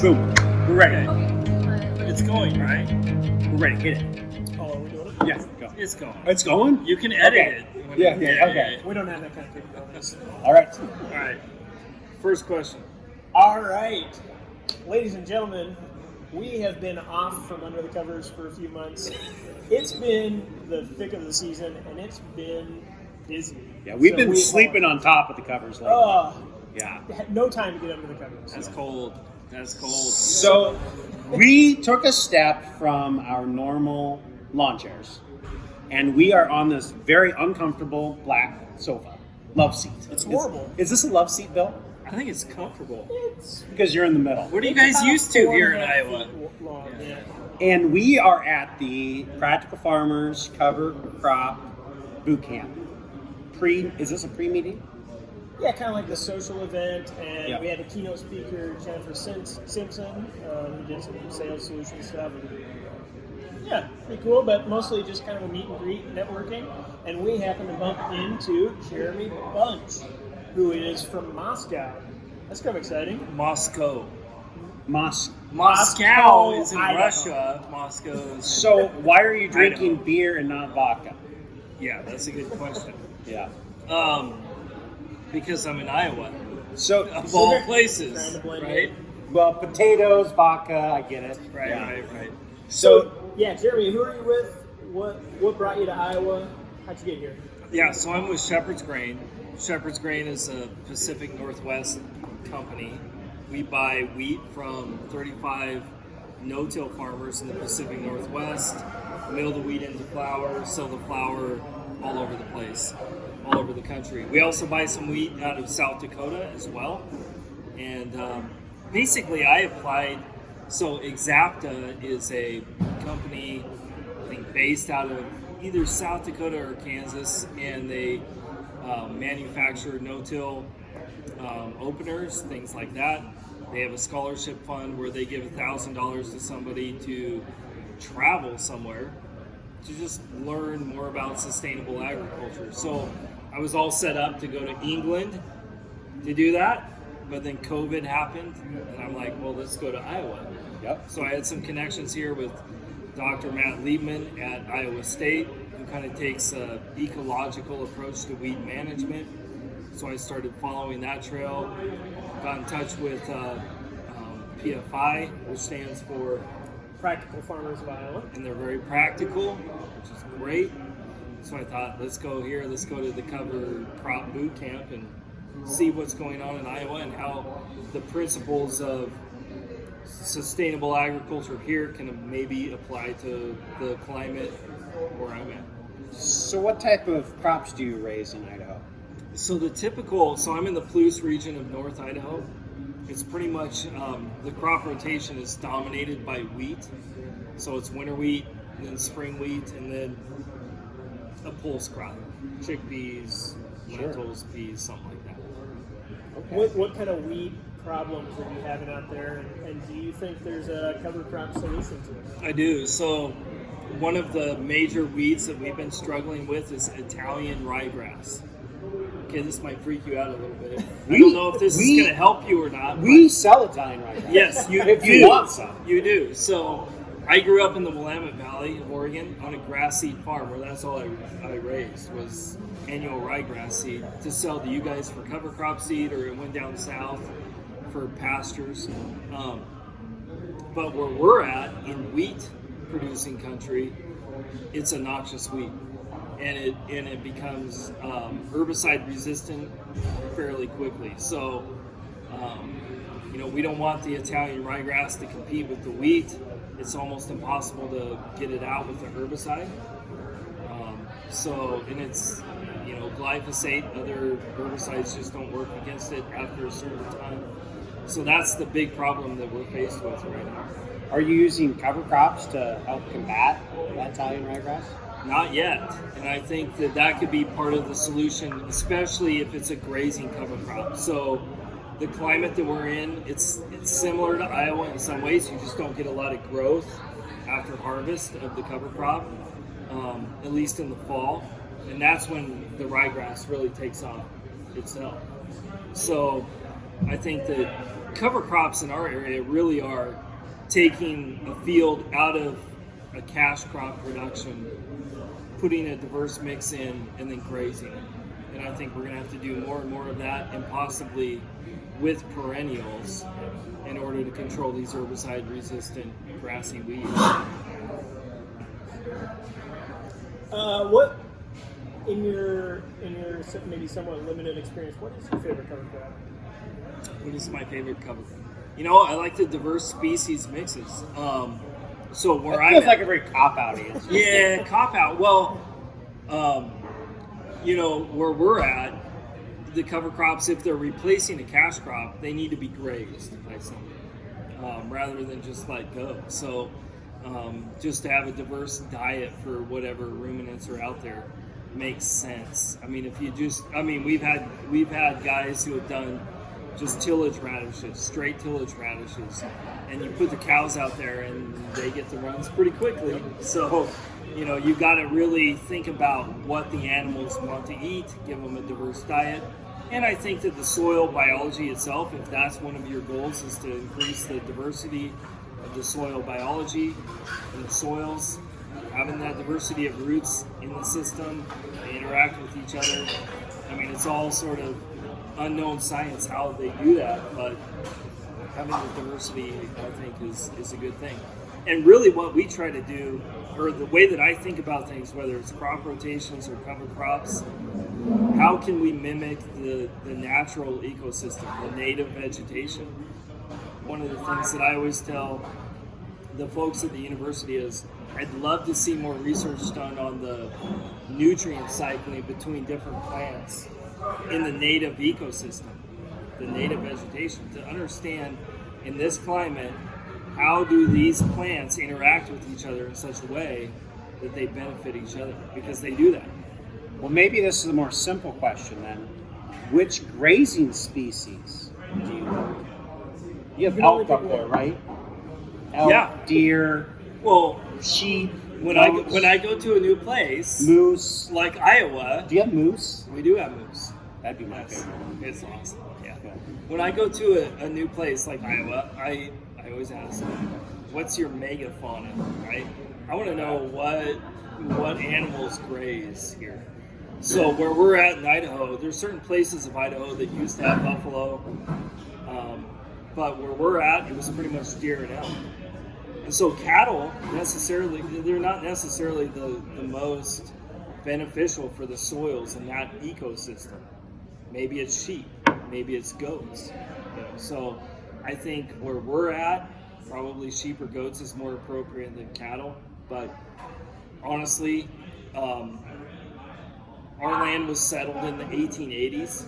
Boom. We're ready. It's going, right? We're ready. Hit it. Oh, are we doing it? Yeah, go. It's going. It's going? You can edit Okay. it. Yeah, okay. We don't have that kind of capabilities. All right. All right. First question. All right. Ladies and gentlemen, we have been off from under the covers for a few months. It's been the thick of the season, and it's been busy. Yeah, we've So been we sleeping on top of the covers lately. Yeah. had no time to get under the covers. That's cold. That's cold. So we took a step from our normal lawn chairs, and we are on this very uncomfortable black sofa. Love seat. It's horrible. Is this a love seat, Bill? I think it's comfortable. It's Because you're in the middle. What are you it's guys about used to here in 4.5 Iowa? feet long, yeah. And we are at the Practical Farmers Cover Crop Boot Camp. Is this a pre-meeting? Yeah, kind of like the social event, and Yeah. we had a keynote speaker, Jennifer Simpson, who did some sales solution stuff. Yeah, pretty cool, but mostly just kind of a meet and greet, networking. And we happened to bump into Jeremy Bunch, who is from Moscow. That's kind of exciting. Moscow. Moscow. Moscow is in Idaho. Russia. Moscow is. So why are you drinking Idaho. beer and not vodka? Yeah, that's a good question. Yeah. Because I'm in Iowa, So, of all Trying places, to blend right? well, potatoes, vodka, I get it. Right, Yeah. right. So, Yeah, Jeremy, who are you with? What brought you to Iowa? How'd you get here? Yeah, so I'm with Shepard's Grain. Shepard's Grain is a Pacific Northwest company. We buy wheat from 35 no-till farmers in the Pacific Northwest, mill the wheat into flour, sell the flour all over the place, all over the country. We also buy some wheat out of South Dakota as well. And basically I applied, so Exapta is a company, I think, based out of either South Dakota or Kansas, and they manufacture no-till openers, things like that. They have a scholarship fund where they give $1,000 to somebody to travel somewhere to just learn more about sustainable agriculture. So I was all set up to go to England to do that, but then COVID happened, and I'm like, well, let's go to Iowa. yep. So I had some connections here with Dr. Matt Liebman at Iowa State, who kind of takes an ecological approach to weed management. So I started following that trail, got in touch with PFI, which stands for, Practical Farmers of Iowa. and they're very practical, which is great. So I thought, let's go here, let's go to the Cover Crop Boot Camp and see what's going on in Iowa and how the principles of sustainable agriculture here can maybe apply to the climate where I'm at. So what type of crops do you raise in Idaho? So so I'm in the Palouse region of North Idaho. It's pretty much, the crop rotation is dominated by wheat. So it's winter wheat, and then spring wheat, and then a pulse crop. Chickpeas, lentils, peas, something like that. Okay. What kind of weed problems are you having out there, and do you think there's a cover crop solution to it? I do. So one of the major weeds that we've been struggling with is Italian ryegrass. Okay, this might freak you out a little bit. I don't know if this is going to help you or not. We sell Italian right now. Yes, if you do. want some. You do. So I grew up in the Willamette Valley of Oregon on a grass seed farm where that's all I raised was annual ryegrass seed to sell to you guys for cover crop seed, or it went down south for pastures. But where we're at in wheat producing country, it's a noxious weed. And it becomes herbicide resistant fairly quickly. So, we don't want the Italian ryegrass to compete with the wheat. It's almost impossible to get it out with the herbicide. And it's, glyphosate, other herbicides just don't work against it after a certain time. So that's the big problem that we're faced with right now. Are you using cover crops to help combat that Italian ryegrass? Not yet, and I think that could be part of the solution, especially if it's a grazing cover crop. So the climate that we're in, it's similar to Iowa in some ways. You just don't get a lot of growth after harvest of the cover crop, at least in the fall, and that's when the ryegrass really takes off itself. So I think that cover crops in our area really are taking a field out of a cash crop production, putting a diverse mix in, and then grazing. And I think we're going to have to do more and more of that, and possibly with perennials, in order to control these herbicide-resistant grassy weeds. What in your maybe somewhat limited experience, what is your favorite cover crop? What is my favorite cover crop? You know, I like the diverse species mixes. So where It feels like a very cop-out answer. yeah, cop out. Well, you know, where we're at, the cover crops, if they're replacing a cash crop, they need to be grazed by something, rather than just let go. So just to have a diverse diet for whatever ruminants are out there makes sense. I mean, if you just, I mean, we've had guys who have done just tillage radishes, straight tillage radishes, and you put the cows out there and they get the runs pretty quickly. So, you know, you got to really think about what the animals want to eat, give them a diverse diet. And I think that the soil biology itself, if that's one of your goals, is to increase the diversity of the soil biology and the soils, having that diversity of roots in the system, they interact with each other. I mean, it's all sort of unknown science how they do that, but having the diversity, I think, is a good thing. And really what we try to do, or the way that I think about things, whether it's crop rotations or cover crops, how can we mimic the natural ecosystem, the native vegetation? One of the things that I always tell the folks at the university is I'd love to see more research done on the nutrient cycling between different plants in the native ecosystem, the native vegetation, to understand in this climate, how do these plants interact with each other in such a way that they benefit each other, because they do that. Well, maybe this is a more simple question then. Which grazing species do you like? You have elk up there, right? Elk, Yeah. deer, Well, sheep, when goats, I go to a new place, moose. like Iowa, Do you have moose? we do have moose. That'd be my That's- favorite. It's awesome. Yeah. Okay. When I go to a new place like Iowa, I always ask, what's your megafauna, right? I want to know what animals graze here. So where we're at in Idaho, there's certain places of Idaho that used to have buffalo, but where we're at, it was pretty much deer and elk. And so cattle, they're not necessarily the most beneficial for the soils in that ecosystem. Maybe it's sheep, maybe it's goats. You know, so I think where we're at, probably sheep or goats is more appropriate than cattle. But honestly, our land was settled in the 1880s,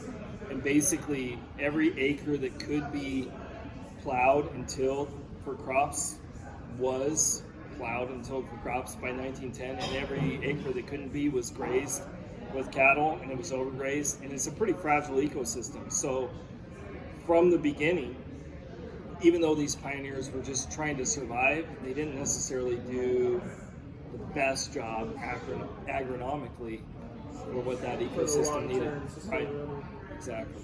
and basically every acre that could be plowed and tilled for crops was plowed and tilled for crops by 1910, and every acre that couldn't be was grazed with cattle, and it was overgrazed, and it's a pretty fragile ecosystem. So from the beginning, even though these pioneers were just trying to survive, they didn't necessarily do the best job agronomically for what that ecosystem needed. Right? Exactly.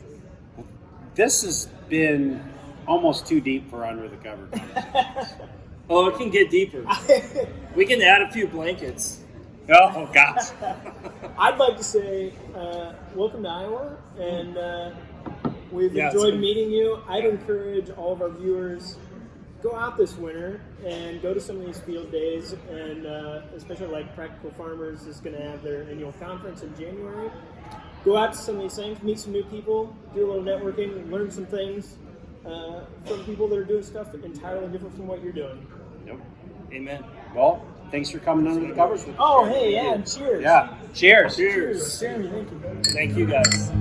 This has been almost too deep for under the cover. Oh, it can get deeper. We can add a few blankets. Oh gosh. I'd like to say welcome to Iowa, and we've Yeah, it's enjoyed good. meeting you. I'd encourage all of our viewers, go out this winter and go to some of these field days, and especially like Practical Farmers is going to have their annual conference in January. Go out to some of these things, meet some new people, do a little networking, learn some things from people that are doing stuff entirely different from what you're doing. Yep. Amen. Well, thanks for coming under the covers with me. Oh, hey, yeah, and cheers. Yeah. Cheers. Cheers. Jeremy, thank you. Thank you guys.